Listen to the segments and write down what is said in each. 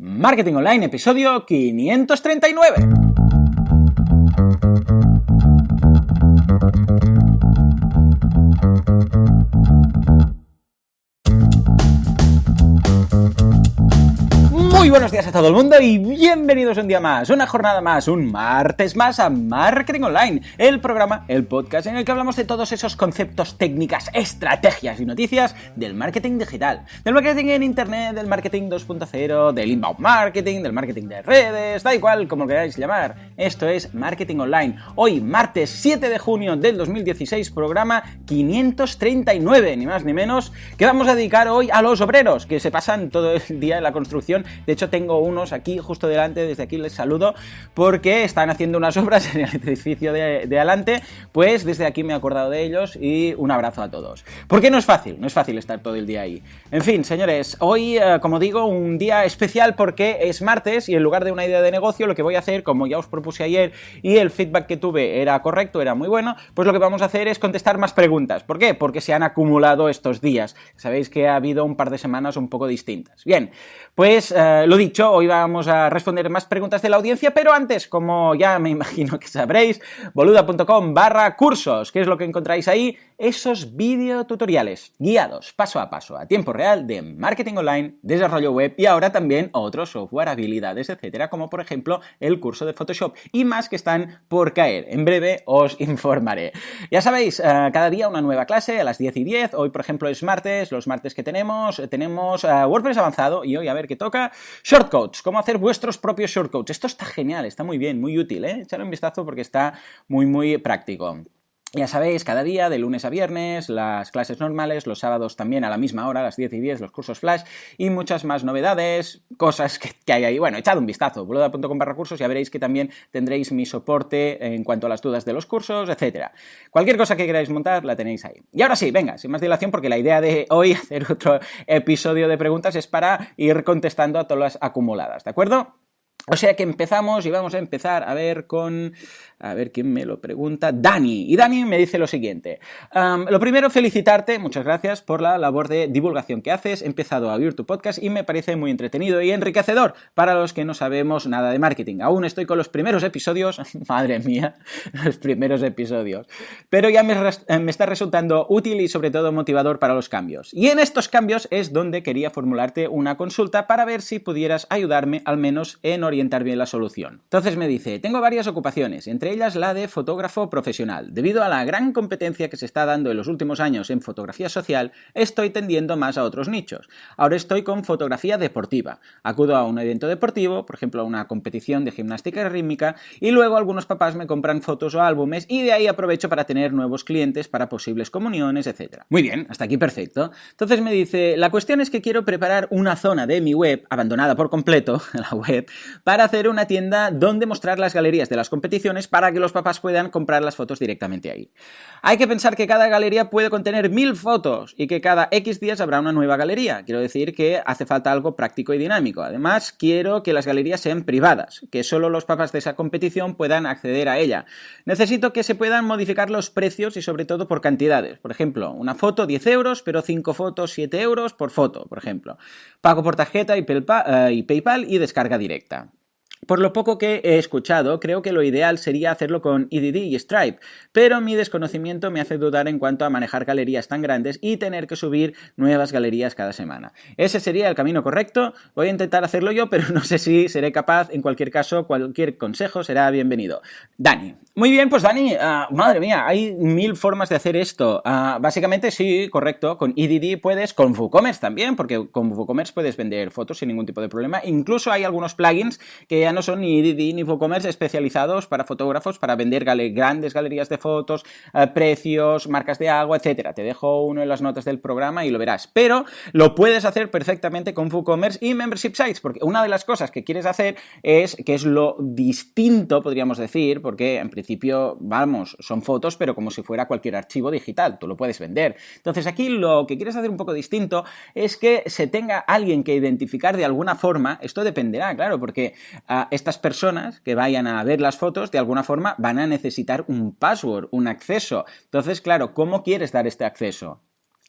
Marketing Online, episodio 539. Muy buenos días a todo el mundo y bienvenidos un día más, una jornada más, un martes más a Marketing Online, el programa, el podcast en el que hablamos de todos esos conceptos, técnicas, estrategias y noticias del marketing digital, del marketing en internet, del marketing 2.0, del inbound marketing, del marketing de redes, da igual como lo queráis llamar. Esto es Marketing Online. Hoy, martes 7 de junio del 2016, programa 539, ni más ni menos, que vamos a dedicar hoy a los obreros que se pasan todo el día en la construcción. De hecho, tengo unos aquí justo delante, desde aquí les saludo, porque están haciendo unas obras en el edificio de adelante. Pues desde aquí me he acordado de ellos y un abrazo a todos. Porque no es fácil estar todo el día ahí. En fin, señores, hoy, como digo, un día especial porque es martes y en lugar de una idea de negocio, lo que voy a hacer, como ya os propuse ayer y el feedback que tuve era correcto, era muy bueno, pues lo que vamos a hacer es contestar más preguntas. ¿Por qué? Porque se han acumulado estos días. Sabéis que ha habido un par de semanas un poco distintas. Bien, pues lo dicho, hoy vamos a responder más preguntas de la audiencia, pero antes, como ya me imagino que sabréis, boluda.com/cursos, ¿qué es lo que encontráis ahí? Esos videotutoriales guiados paso a paso, a tiempo real, de marketing online, desarrollo web y ahora también otro software, habilidades, etcétera, como por ejemplo el curso de Photoshop y más que están por caer. En breve os informaré. Ya sabéis, cada día una nueva clase a las 10:10. Hoy, por ejemplo, es martes. Los martes que tenemos WordPress avanzado y hoy a ver qué toca. Shortcodes, cómo hacer vuestros propios shortcodes. Esto está genial, está muy bien, muy útil, ¿eh? Echadle un vistazo porque está muy práctico. Ya sabéis, cada día, de lunes a viernes, las clases normales, los sábados también a la misma hora, a las 10:10, los cursos flash y muchas más novedades, cosas que hay ahí. Bueno, echad un vistazo, boluda.com/cursos, ya veréis que también tendréis mi soporte en cuanto a las dudas de los cursos, etcétera. Cualquier cosa que queráis montar, la tenéis ahí. Y ahora sí, venga, sin más dilación, porque la idea de hoy, hacer otro episodio de preguntas, es para ir contestando a todas las acumuladas, ¿de acuerdo? O sea que empezamos y vamos a empezar a ver quién me lo pregunta. Dani. Y Dani me dice lo siguiente. Lo primero, felicitarte, muchas gracias por la labor de divulgación que haces. He empezado a oír tu podcast y me parece muy entretenido y enriquecedor para los que no sabemos nada de marketing. Aún estoy con los primeros episodios, madre mía, los primeros episodios. Pero ya me está resultando útil y sobre todo motivador para los cambios. Y en estos cambios es donde quería formularte una consulta para ver si pudieras ayudarme al menos en orientar bien la solución. Entonces me dice, tengo varias ocupaciones, entre ellas la de fotógrafo profesional. Debido a la gran competencia que se está dando en los últimos años en fotografía social, estoy tendiendo más a otros nichos. Ahora estoy con fotografía deportiva. Acudo a un evento deportivo, por ejemplo a una competición de gimnástica rítmica, y luego algunos papás me compran fotos o álbumes y de ahí aprovecho para tener nuevos clientes para posibles comuniones, etc. Muy bien, hasta aquí perfecto. Entonces me dice, la cuestión es que quiero preparar una zona de mi web, abandonada por completo, la web, para hacer una tienda donde mostrar las galerías de las competiciones para que los papás puedan comprar las fotos directamente ahí. Hay que pensar que cada galería puede contener 1000 fotos y que cada X días habrá una nueva galería. Quiero decir que hace falta algo práctico y dinámico. Además, quiero que las galerías sean privadas, que solo los papás de esa competición puedan acceder a ella. Necesito que se puedan modificar los precios y sobre todo por cantidades. Por ejemplo, una foto 10 euros, pero 5 fotos 7 euros por foto, por ejemplo. Pago por tarjeta y PayPal y descarga directa. Por lo poco que he escuchado, creo que lo ideal sería hacerlo con EDD y Stripe, pero mi desconocimiento me hace dudar en cuanto a manejar galerías tan grandes y tener que subir nuevas galerías cada semana. Ese sería el camino correcto, voy a intentar hacerlo yo, pero no sé si seré capaz. En cualquier caso, cualquier consejo será bienvenido. Dani. Muy bien, pues Dani, madre mía, hay 1000 formas de hacer esto. Básicamente sí, correcto, con EDD puedes, con WooCommerce también, porque con WooCommerce puedes vender fotos sin ningún tipo de problema. Incluso hay algunos plugins que ya no son ni EDD ni WooCommerce especializados para fotógrafos, para vender grandes galerías de fotos, precios, marcas de agua, etcétera. Te dejo uno en las notas del programa y lo verás. Pero lo puedes hacer perfectamente con WooCommerce y Membership Sites, porque una de las cosas que quieres hacer es, que es lo distinto, podríamos decir, porque en principio, vamos, son fotos, pero como si fuera cualquier archivo digital, tú lo puedes vender. Entonces aquí lo que quieres hacer un poco distinto es que se tenga alguien que identificar de alguna forma. Esto dependerá, claro, porque estas personas que vayan a ver las fotos de alguna forma van a necesitar un password, un acceso. Entonces, claro, ¿cómo quieres dar este acceso?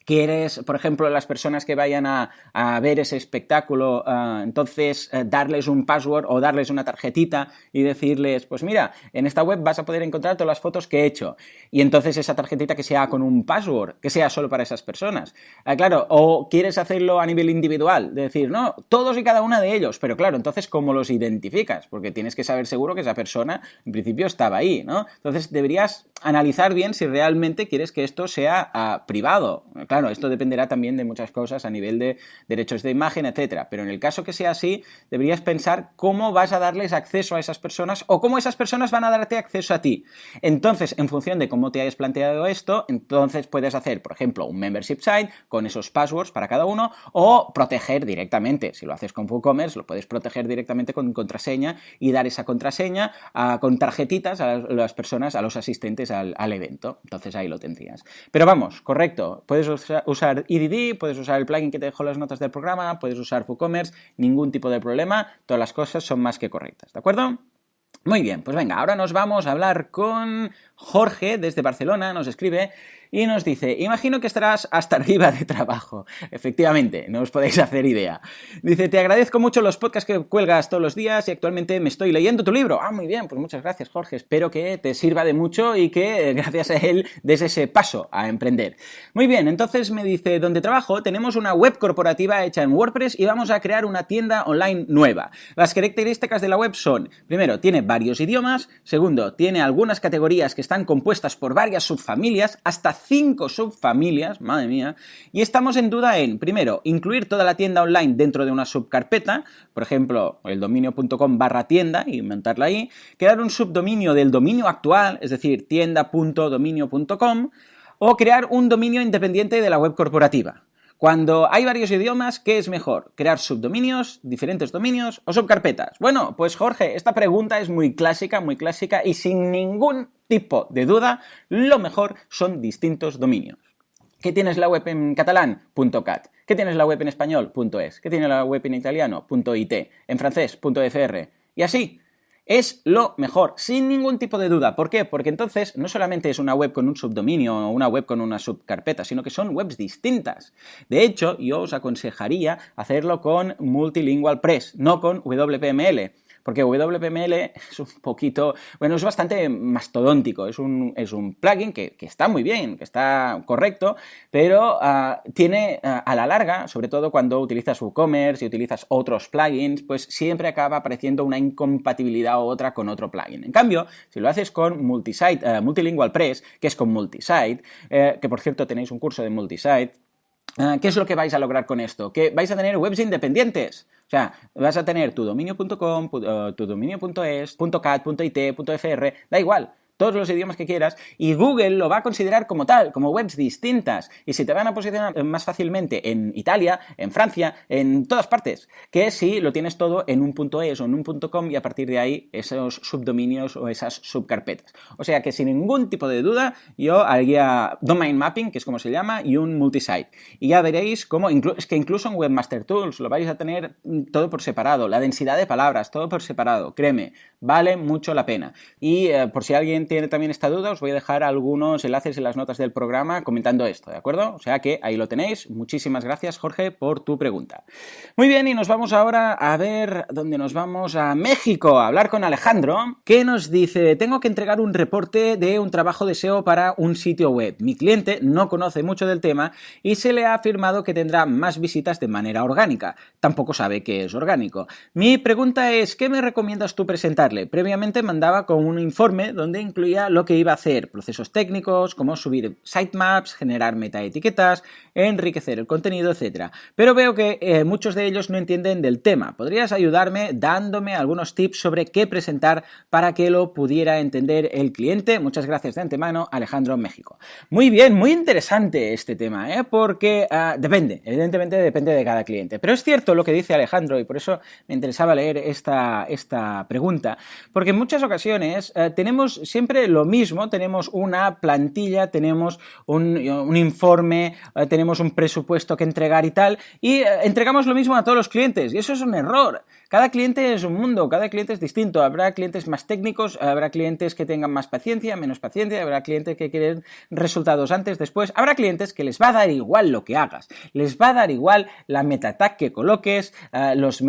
¿Quieres, por ejemplo, las personas que vayan a ver ese espectáculo, entonces darles un password o darles una tarjetita y decirles, pues mira, en esta web vas a poder encontrar todas las fotos que he hecho? Y entonces esa tarjetita que sea con un password, que sea solo para esas personas. Claro, o quieres hacerlo a nivel individual, de decir, no, todos y cada una de ellos, pero claro, entonces ¿cómo los identificas? Porque tienes que saber seguro que esa persona en principio estaba ahí, ¿no? Entonces deberías analizar bien si realmente quieres que esto sea privado. Claro, esto dependerá también de muchas cosas a nivel de derechos de imagen, etcétera. Pero en el caso que sea así, deberías pensar cómo vas a darles acceso a esas personas o cómo esas personas van a darte acceso a ti. Entonces, en función de cómo te hayas planteado esto, entonces puedes hacer, por ejemplo, un membership site con esos passwords para cada uno o proteger directamente. Si lo haces con WooCommerce, lo puedes proteger directamente con contraseña y dar esa contraseña con tarjetitas a las personas, a los asistentes al evento. Entonces ahí lo tendrías. Pero vamos, correcto. Puedes usar EDD, puedes usar el plugin que te dejo las notas del programa, puedes usar WooCommerce, ningún tipo de problema. Todas las cosas son más que correctas, ¿de acuerdo? Muy bien, pues venga, ahora nos vamos a hablar con Jorge desde Barcelona, nos escribe y nos dice, imagino que estarás hasta arriba de trabajo. Efectivamente, no os podéis hacer idea. Dice, te agradezco mucho los podcasts que cuelgas todos los días y actualmente me estoy leyendo tu libro. Muy bien, pues muchas gracias, Jorge. Espero que te sirva de mucho y que gracias a él des ese paso a emprender. Muy bien, entonces me dice, donde trabajo tenemos una web corporativa hecha en WordPress y vamos a crear una tienda online nueva. Las características de la web son, primero, tiene varios idiomas, segundo, tiene algunas categorías que están compuestas por varias subfamilias, hasta 5 subfamilias, madre mía, y estamos en duda en, primero, incluir toda la tienda online dentro de una subcarpeta, por ejemplo, el dominio.com/tienda y montarla ahí, crear un subdominio del dominio actual, es decir, tienda.dominio.com, o crear un dominio independiente de la web corporativa. Cuando hay varios idiomas, ¿qué es mejor? ¿Crear subdominios, diferentes dominios o subcarpetas? Bueno, pues Jorge, esta pregunta es muy clásica y sin ningún tipo de duda, lo mejor son distintos dominios. ¿Qué tienes la web en catalán? .cat. ¿Qué tienes la web en español? .es. ¿Qué tiene la web en italiano? .it. En francés? .fr. Y así. Es lo mejor, sin ningún tipo de duda. ¿Por qué? Porque entonces no solamente es una web con un subdominio o una web con una subcarpeta, sino que son webs distintas. De hecho, yo os aconsejaría hacerlo con Multilingual Press, no con WPML. Porque WPML es un poquito, bueno, es bastante mastodóntico, es un plugin que está muy bien, que está correcto, pero tiene a la larga, sobre todo cuando utilizas WooCommerce y utilizas otros plugins, pues siempre acaba apareciendo una incompatibilidad u otra con otro plugin. En cambio, si lo haces con Multilingual Press, que es con Multisite, que por cierto tenéis un curso de Multisite, ¿qué es lo que vais a lograr con esto? Que vais a tener webs independientes. O sea, vas a tener tu dominio.com, tu dominio.es, .cat, .it, .fr, da igual. Todos los idiomas que quieras, y Google lo va a considerar como tal, como webs distintas, y se te van a posicionar más fácilmente en Italia, en Francia, en todas partes, que si lo tienes todo en un .es o en un .com y a partir de ahí esos subdominios o esas subcarpetas. O sea que sin ningún tipo de duda yo haría domain mapping, que es como se llama, y un multisite. Y ya veréis cómo, es que incluso en Webmaster Tools lo vais a tener todo por separado, la densidad de palabras, todo por separado, créeme, vale mucho la pena. Y por si alguien tiene también esta duda, os voy a dejar algunos enlaces en las notas del programa comentando esto, ¿de acuerdo? O sea que ahí lo tenéis. Muchísimas gracias, Jorge, por tu pregunta. Muy bien, y nos vamos ahora a ver dónde nos vamos, a México, a hablar con Alejandro, que nos dice, tengo que entregar un reporte de un trabajo de SEO para un sitio web. Mi cliente no conoce mucho del tema y se le ha afirmado que tendrá más visitas de manera orgánica. Tampoco sabe qué es orgánico. Mi pregunta es, ¿qué me recomiendas tú presentarle? Previamente mandaba con un informe donde incluía lo que iba a hacer, procesos técnicos, como subir sitemaps, generar metaetiquetas, enriquecer el contenido, etc. Pero veo que muchos de ellos no entienden del tema. ¿Podrías ayudarme dándome algunos tips sobre qué presentar para que lo pudiera entender el cliente? Muchas gracias de antemano, Alejandro, México. Muy bien, muy interesante este tema, porque evidentemente depende de cada cliente. Pero es cierto lo que dice Alejandro y por eso me interesaba leer esta pregunta, porque en muchas ocasiones tenemos siempre siempre lo mismo, tenemos una plantilla, tenemos un informe, tenemos un presupuesto que entregar y tal, y entregamos lo mismo a todos los clientes, y eso es un error. Cada cliente es un mundo, cada cliente es distinto, habrá clientes más técnicos, habrá clientes que tengan más paciencia, menos paciencia, habrá clientes que quieren resultados antes, después, habrá clientes que les va a dar igual lo que hagas, les va a dar igual la meta tag que coloques, los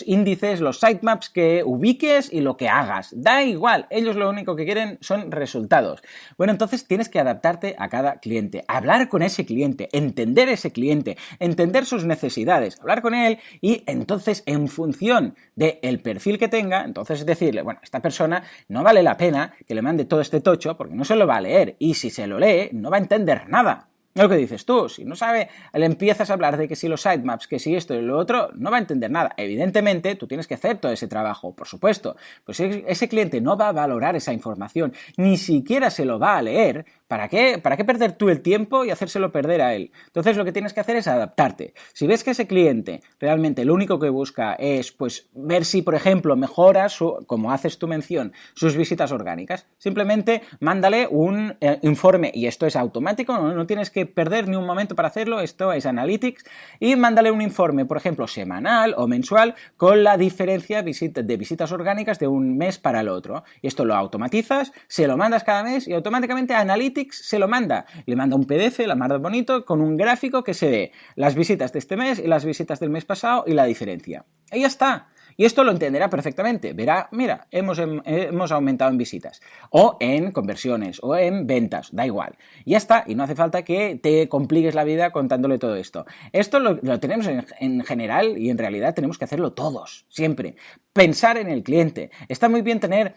índices, los sitemaps que ubiques y lo que hagas, da igual, ellos lo único que quieren son resultados. Bueno, entonces tienes que adaptarte a cada cliente, hablar con ese cliente, entender sus necesidades, hablar con él y entonces en función del perfil que tenga, entonces decirle, bueno, esta persona no vale la pena que le mande todo este tocho porque no se lo va a leer y si se lo lee no va a entender nada. Lo que dices tú, si no sabe, le empiezas a hablar de que si los sitemaps, que si esto y lo otro, no va a entender nada. Evidentemente, tú tienes que hacer todo ese trabajo, por supuesto. Pues ese cliente no va a valorar esa información, ni siquiera se lo va a leer. ¿Para qué perder tú el tiempo y hacérselo perder a él? Entonces lo que tienes que hacer es adaptarte. Si ves que ese cliente realmente lo único que busca es pues ver si, por ejemplo, mejora, como haces tu mención, sus visitas orgánicas, simplemente mándale un informe, y esto es automático, no tienes que perder ni un momento para hacerlo, esto es Analytics, y mándale un informe, por ejemplo, semanal o mensual con la diferencia de visitas orgánicas de un mes para el otro. Y esto lo automatizas, se lo mandas cada mes y automáticamente Analytics se lo manda. Le manda un PDF, la manda bonito, con un gráfico que se ve las visitas de este mes y las visitas del mes pasado y la diferencia. Y ya está. Y esto lo entenderá perfectamente. Verá, mira, hemos aumentado en visitas, o en conversiones, o en ventas, da igual. Ya está, y no hace falta que te compliques la vida contándole todo esto. Esto lo tenemos en general y en realidad tenemos que hacerlo todos, siempre. Pensar en el cliente. Está muy bien tener,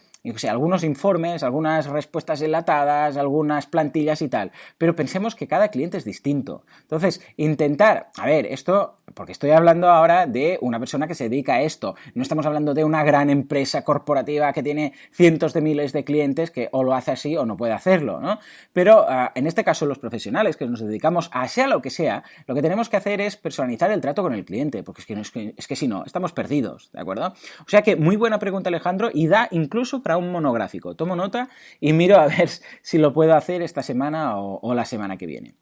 algunos informes, algunas respuestas enlatadas, algunas plantillas y tal, pero pensemos que cada cliente es distinto. Entonces, intentar, esto, porque estoy hablando ahora de una persona que se dedica a esto, no estamos hablando de una gran empresa corporativa que tiene cientos de miles de clientes que o lo hace así o no puede hacerlo, ¿no? Pero en este caso los profesionales que nos dedicamos a sea lo que sea, lo que tenemos que hacer es personalizar el trato con el cliente, porque es que si no, estamos perdidos, ¿de acuerdo? O sea que muy buena pregunta, Alejandro, y da incluso para un monográfico. Tomo nota y miro a ver si lo puedo hacer esta semana o la semana que viene.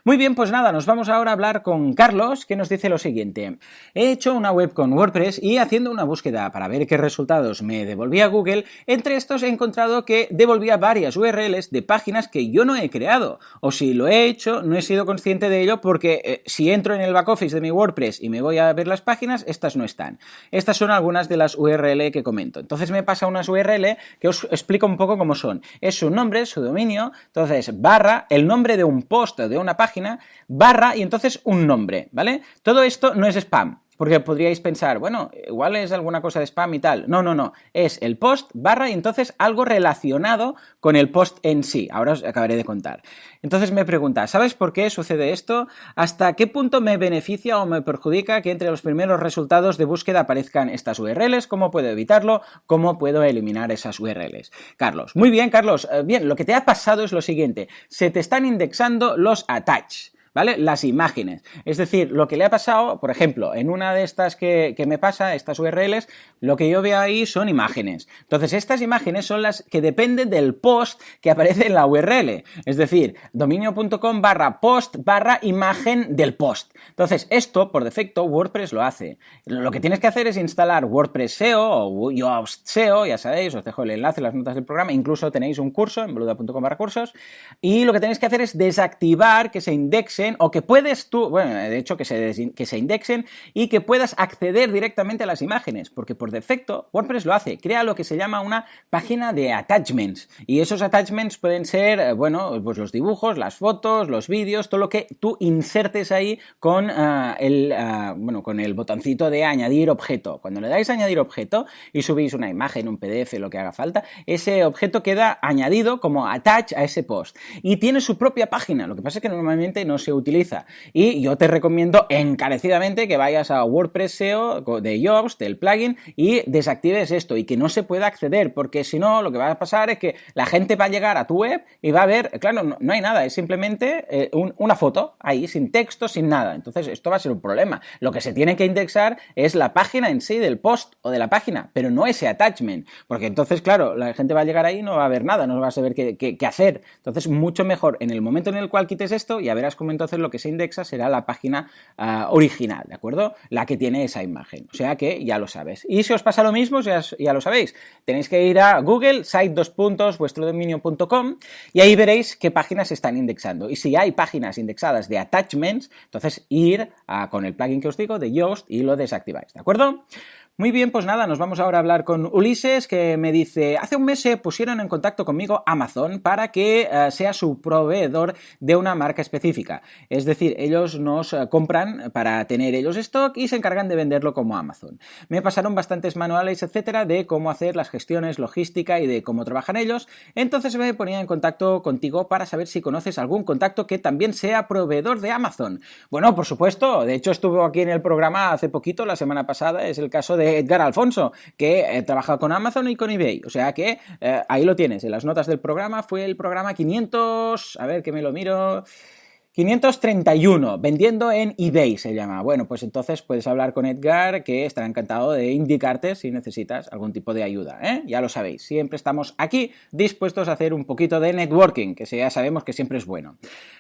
Muy bien, pues nada, nos vamos ahora a hablar con Carlos, que nos dice lo siguiente. He hecho una web con WordPress y haciendo una búsqueda para ver qué resultados me devolvía Google, entre estos he encontrado que devolvía varias URLs de páginas que yo no he creado, o si lo he hecho, no he sido consciente de ello porque si entro en el back office de mi WordPress y me voy a ver las páginas, estas no están. Estas son algunas de las URL que comento. Entonces me pasa unas URL que os explico un poco cómo son. Es su nombre, su dominio, entonces barra, el nombre de un post o de una página, barra y entonces un nombre, ¿vale? Todo esto no es spam. Porque podríais pensar, bueno, igual es alguna cosa de spam y tal. No. Es el post, barra y entonces algo relacionado con el post en sí. Ahora os acabaré de contar. Entonces me pregunta, ¿sabes por qué sucede esto? ¿Hasta qué punto me beneficia o me perjudica que entre los primeros resultados de búsqueda aparezcan estas URLs? ¿Cómo puedo evitarlo? ¿Cómo puedo eliminar esas URLs? Carlos. Muy bien, Carlos. Bien, lo que te ha pasado es lo siguiente. Se te están indexando los attach, ¿vale? Las imágenes. Es decir, lo que le ha pasado, por ejemplo, en una de estas que me pasa, estas URLs, lo que yo veo ahí son imágenes. Entonces, estas imágenes son las que dependen del post que aparece en la URL. Es decir, dominio.com /post /imagen del post. Entonces, esto, por defecto, WordPress lo hace. Lo que tienes que hacer es instalar WordPress SEO o Yoast SEO, ya sabéis, os dejo el enlace en las notas del programa, incluso tenéis un curso en boluda.com /cursos, y lo que tenéis que hacer es desactivar que se indexe o que puedes tú, bueno, de hecho que se indexen y que puedas acceder directamente a las imágenes, porque por defecto WordPress lo hace, crea lo que se llama una página de attachments y esos attachments pueden ser, pues los dibujos, las fotos, los vídeos, todo lo que tú insertes ahí con con el botoncito de añadir objeto. Cuando le dais a añadir objeto y subís una imagen, un PDF, lo que haga falta, ese objeto queda añadido como attach a ese post y tiene su propia página. Lo que pasa es que normalmente no se se utiliza. Y yo te recomiendo encarecidamente que vayas a WordPress SEO de Yoast, del plugin, y desactives esto y que no se pueda acceder, porque si no, lo que va a pasar es que la gente va a llegar a tu web y va a ver, claro, no hay nada, es simplemente una foto ahí, sin texto, sin nada. Entonces, esto va a ser un problema. Lo que se tiene que indexar es la página en sí del post o de la página, pero no ese attachment, porque entonces, claro, la gente va a llegar ahí y no va a ver nada, no va a saber qué hacer. Entonces, mucho mejor en el momento en el cual quites esto, ya verás cómo entonces lo que se indexa será la página original, ¿de acuerdo? La que tiene esa imagen. O sea que ya lo sabes. Y si os pasa lo mismo, ya lo sabéis. Tenéis que ir a Google, site2.vuestrodominio.com, y ahí veréis qué páginas se están indexando. Y si hay páginas indexadas de attachments, entonces ir con el plugin que os digo de Yoast y lo desactiváis, ¿de acuerdo? Muy bien, pues nada, nos vamos ahora a hablar con Ulises, que me dice: hace un mes se pusieron en contacto conmigo Amazon para que sea su proveedor de una marca específica. Es decir, ellos nos compran para tener ellos stock y se encargan de venderlo como Amazon. Me pasaron bastantes manuales, etcétera, de cómo hacer las gestiones, logística y de cómo trabajan ellos. Entonces me ponía en contacto contigo para saber si conoces algún contacto que también sea proveedor de Amazon. Bueno, por supuesto, de hecho estuvo aquí en el programa hace poquito, la semana pasada, es el caso de Edgar Alfonso, que trabaja con Amazon y con eBay. O sea que ahí lo tienes, en las notas del programa. Fue el programa 500, a ver que me lo miro, 531, vendiendo en eBay se llama. Bueno, pues entonces puedes hablar con Edgar, que estará encantado de indicarte si necesitas algún tipo de ayuda, ¿eh? Ya lo sabéis, siempre estamos aquí dispuestos a hacer un poquito de networking, que ya sabemos que siempre es bueno.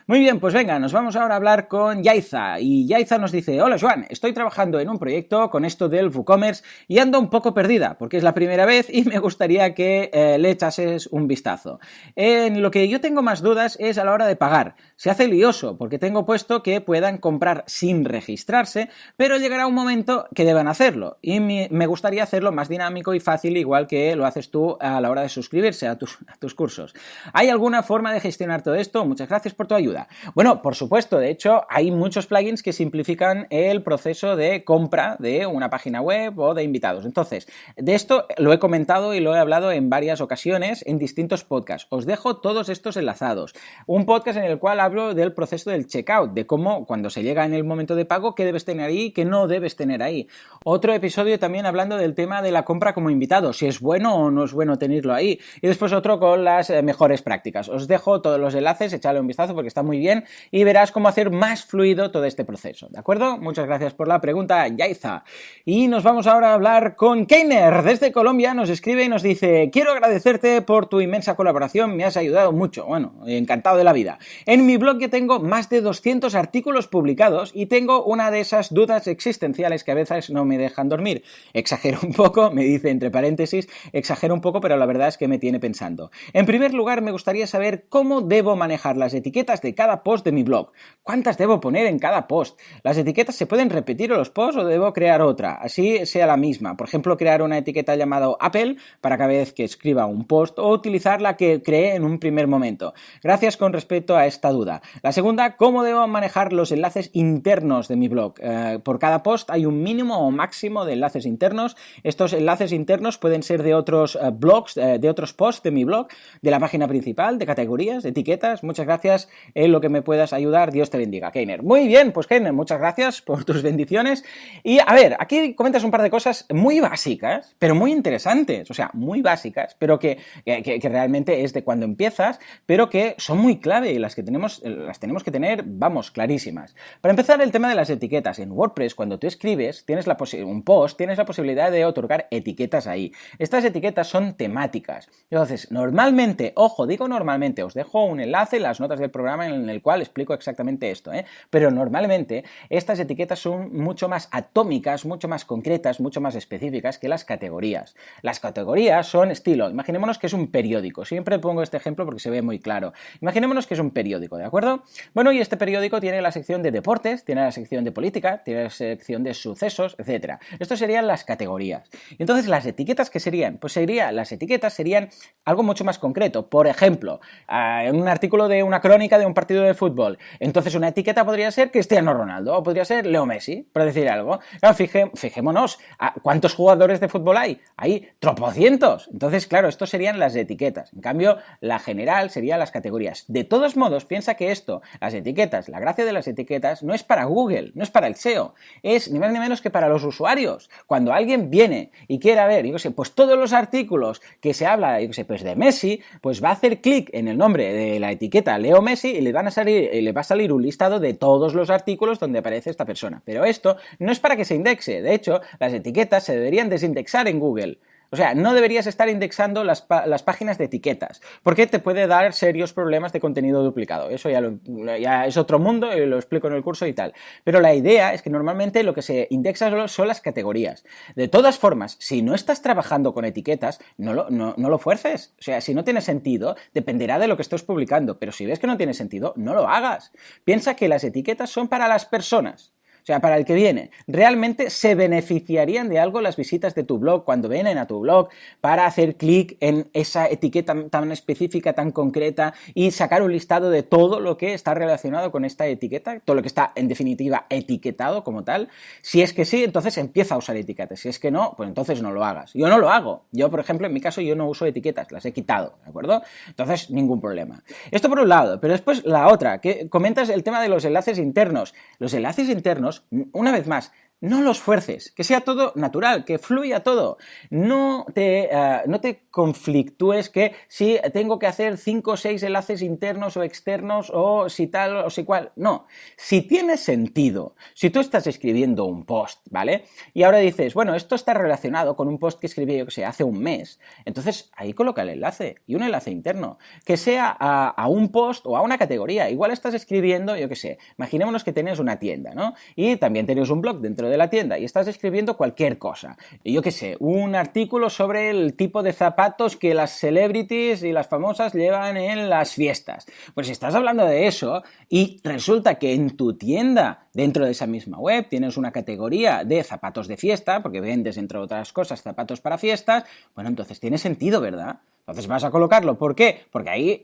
Muy bien, pues venga, nos vamos ahora a hablar con Yaiza. Y Yaiza nos dice: hola Joan, estoy trabajando en un proyecto con esto del WooCommerce y ando un poco perdida, porque es la primera vez y me gustaría que le echases un vistazo. En lo que yo tengo más dudas es a la hora de pagar. Se hace lioso, porque tengo puesto que puedan comprar sin registrarse, pero llegará un momento que deban hacerlo y me gustaría hacerlo más dinámico y fácil, igual que lo haces tú a la hora de suscribirse a tus cursos. ¿Hay alguna forma de gestionar todo esto? Muchas gracias por tu ayuda. Bueno, por supuesto, de hecho hay muchos plugins que simplifican el proceso de compra de una página web o de invitados. Entonces, de esto lo he comentado y lo he hablado en varias ocasiones en distintos podcasts. Os dejo todos estos enlazados. Un podcast en el cual hablo del proceso del checkout, de cómo cuando se llega en el momento de pago, qué debes tener ahí y qué no debes tener ahí. Otro episodio también hablando del tema de la compra como invitado, si es bueno o no es bueno tenerlo ahí. Y después otro con las mejores prácticas. Os dejo todos los enlaces, echadle un vistazo porque está muy bien y verás cómo hacer más fluido todo este proceso, ¿de acuerdo? Muchas gracias por la pregunta, Yaiza. Y nos vamos ahora a hablar con Keiner, desde Colombia, nos escribe y nos dice: quiero agradecerte por tu inmensa colaboración, me has ayudado mucho. Bueno, encantado de la vida. En mi blog que tengo más de 200 artículos publicados y tengo una de esas dudas existenciales que a veces no me dejan dormir. Exagero un poco, me dice entre paréntesis, exagero un poco, pero la verdad es que me tiene pensando. En primer lugar, me gustaría saber cómo debo manejar las etiquetas de cada post de mi blog. ¿Cuántas debo poner en cada post? ¿Las etiquetas se pueden repetir en los posts o debo crear otra? Así sea la misma. Por ejemplo, crear una etiqueta llamada Apple para cada vez que escriba un post o utilizar la que creé en un primer momento. Gracias con respecto a esta duda. La segunda, ¿cómo debo manejar los enlaces internos de mi blog? Por cada post hay un mínimo o máximo de enlaces internos. Estos enlaces internos pueden ser de otros blogs, de otros posts de mi blog, de la página principal, de categorías, de etiquetas. Muchas gracias en lo que me puedas ayudar. Dios te bendiga, Keiner. Muy bien, pues Keiner, muchas gracias por tus bendiciones. Y a ver, aquí comentas un par de cosas muy básicas, pero muy interesantes. O sea, muy básicas, pero que realmente es de cuando empiezas, pero que son muy clave y las tenemos que tener, vamos, clarísimas. Para empezar, el tema de las etiquetas. En WordPress, cuando tú escribes, un post, tienes la posibilidad de otorgar etiquetas ahí. Estas etiquetas son temáticas. Entonces, normalmente, ojo, digo normalmente, os dejo un enlace en las notas del programa en el cual explico exactamente esto, pero normalmente estas etiquetas son mucho más atómicas, mucho más concretas, mucho más específicas que las categorías. Las categorías son estilo, imaginémonos que es un periódico. Siempre pongo este ejemplo porque se ve muy claro. Imaginémonos que es un periódico, ¿de acuerdo? Bueno, y este periódico tiene la sección de deportes, tiene la sección de política, tiene la sección de sucesos, etc. Esto serían las categorías. Y entonces, ¿las etiquetas qué serían? Pues las etiquetas serían algo mucho más concreto. Por ejemplo, en un artículo de una crónica de un partido de fútbol. Entonces, una etiqueta podría ser Cristiano Ronaldo o podría ser Leo Messi, por decir algo. Claro, fijémonos, ¿cuántos jugadores de fútbol hay? Hay tropocientos. Entonces, claro, esto serían las etiquetas. En cambio, la general serían las categorías. De todos modos, piensa que esto Las etiquetas, la gracia de las etiquetas no es para Google, no es para el SEO, es ni más ni menos que para los usuarios. Cuando alguien viene y quiere ver, pues todos los artículos que se habla, pues de Messi, pues va a hacer clic en el nombre de la etiqueta Leo Messi y le va a salir un listado de todos los artículos donde aparece esta persona. Pero esto no es para que se indexe, de hecho, las etiquetas se deberían desindexar en Google. O sea, no deberías estar indexando las páginas de etiquetas, porque te puede dar serios problemas de contenido duplicado. Eso ya es otro mundo, y lo explico en el curso y tal. Pero la idea es que normalmente lo que se indexa son las categorías. De todas formas, si no estás trabajando con etiquetas, no lo fuerces. O sea, si no tiene sentido, dependerá de lo que estés publicando. Pero si ves que no tiene sentido, no lo hagas. Piensa que las etiquetas son para las personas. O sea, para el que viene, realmente se beneficiarían de algo las visitas de tu blog cuando vienen a tu blog para hacer clic en esa etiqueta tan específica, tan concreta y sacar un listado de todo lo que está relacionado con esta etiqueta, todo lo que está en definitiva etiquetado como tal. Si es que sí, entonces empieza a usar etiquetas. Si es que no, pues entonces no lo hagas. Yo no lo hago. Yo, por ejemplo, en mi caso, yo no uso etiquetas, las he quitado, ¿de acuerdo? Entonces, ningún problema. Esto por un lado, pero después la otra, que comentas el tema de los enlaces internos. Los enlaces internos, una vez más, no los fuerces, que sea todo natural, que fluya todo. No te conflictúes que si tengo que hacer 5 o 6 enlaces internos o externos o si tal o si cual. No, si tiene sentido, si tú estás escribiendo un post, ¿vale? Y ahora dices, bueno, esto está relacionado con un post que escribí, yo que sé, hace un mes. Entonces, ahí coloca el enlace y un enlace interno, que sea a un post o a una categoría. Igual estás escribiendo, yo que sé, imaginémonos que tienes una tienda, ¿no? Y también tienes un blog dentro de la tienda y estás escribiendo cualquier cosa. Yo qué sé, un artículo sobre el tipo de zapatos que las celebrities y las famosas llevan en las fiestas. Pues si estás hablando de eso y resulta que en tu tienda, dentro de esa misma web, tienes una categoría de zapatos de fiesta, porque vendes, entre otras cosas, zapatos para fiestas, bueno, entonces tiene sentido, ¿verdad? Entonces vas a colocarlo. ¿Por qué? Porque ahí,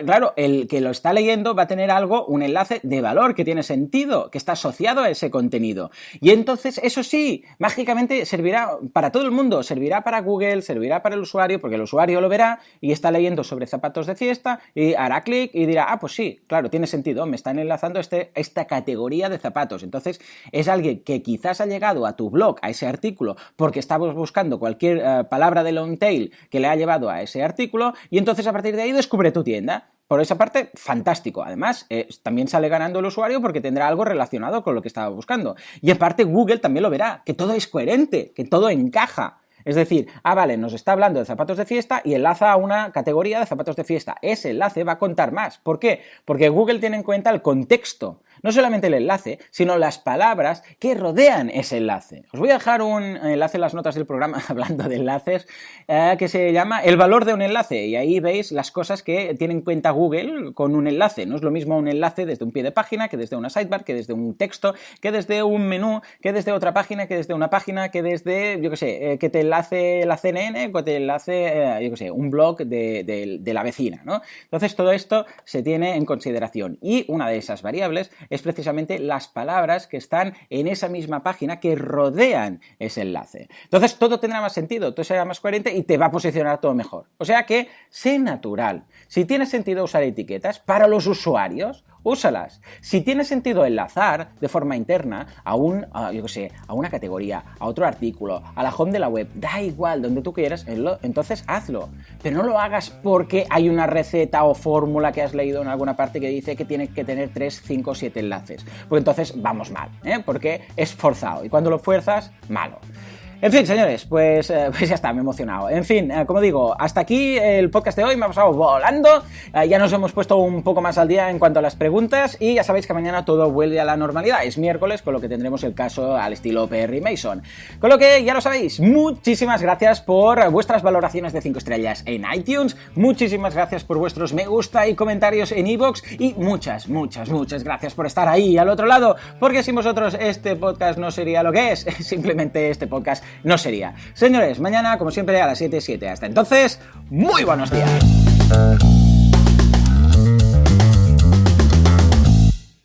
claro, el que lo está leyendo va a tener algo, un enlace de valor que tiene sentido, que está asociado a ese contenido. Y entonces, eso sí, mágicamente servirá para todo el mundo, servirá para Google, servirá para el usuario, porque el usuario lo verá y está leyendo sobre zapatos de fiesta y hará clic y dirá, pues sí, claro, tiene sentido, me están enlazando esta categoría de zapatos. Entonces, es alguien que quizás ha llegado a tu blog, a ese artículo, porque estabas buscando cualquier palabra de long tail que le ha llevado a ese artículo y entonces a partir de ahí descubre tu tienda. Por esa parte, fantástico. Además, también sale ganando el usuario porque tendrá algo relacionado con lo que estaba buscando. Y aparte, Google también lo verá, que todo es coherente, que todo encaja. Es decir, vale, nos está hablando de zapatos de fiesta y enlaza a una categoría de zapatos de fiesta. Ese enlace va a contar más. ¿Por qué? Porque Google tiene en cuenta el contexto. No solamente el enlace, sino las palabras que rodean ese enlace. Os voy a dejar un enlace en las notas del programa, hablando de enlaces, que se llama El valor de un enlace. Y ahí veis las cosas que tiene en cuenta Google con un enlace. No es lo mismo un enlace desde un pie de página, que desde una sidebar, que desde un texto, que desde un menú, que desde otra página, que desde una página, que desde, yo qué sé, que te enlace la CNN, que te enlace, yo qué sé, un blog de la vecina, ¿no? Entonces todo esto se tiene en consideración. Y una de esas variables es precisamente las palabras que están en esa misma página que rodean ese enlace. Entonces todo tendrá más sentido, todo será más coherente y te va a posicionar todo mejor. O sea que sé natural. Si tiene sentido usar etiquetas para los usuarios, úsalas. Si tiene sentido enlazar de forma interna a una categoría, a otro artículo, a la home de la web, da igual, donde tú quieras, entonces hazlo. Pero no lo hagas porque hay una receta o fórmula que has leído en alguna parte que dice que tienes que tener 3, 5 o 7 enlaces. Pues entonces vamos mal, porque es forzado. Y cuando lo fuerzas, malo. En fin, señores, pues ya está, me he emocionado. En fin, como digo, hasta aquí el podcast de hoy, me ha pasado volando. Ya nos hemos puesto un poco más al día en cuanto a las preguntas y ya sabéis que mañana todo vuelve a la normalidad. Es miércoles, con lo que tendremos el caso al estilo Perry Mason. Con lo que ya lo sabéis, muchísimas gracias por vuestras valoraciones de 5 estrellas en iTunes, muchísimas gracias por vuestros me gusta y comentarios en iVoox y muchas gracias por estar ahí al otro lado, porque sin vosotros este podcast no sería lo que es, simplemente este podcast no sería. Señores, mañana, como siempre, a las 7:07. Hasta entonces, muy buenos días.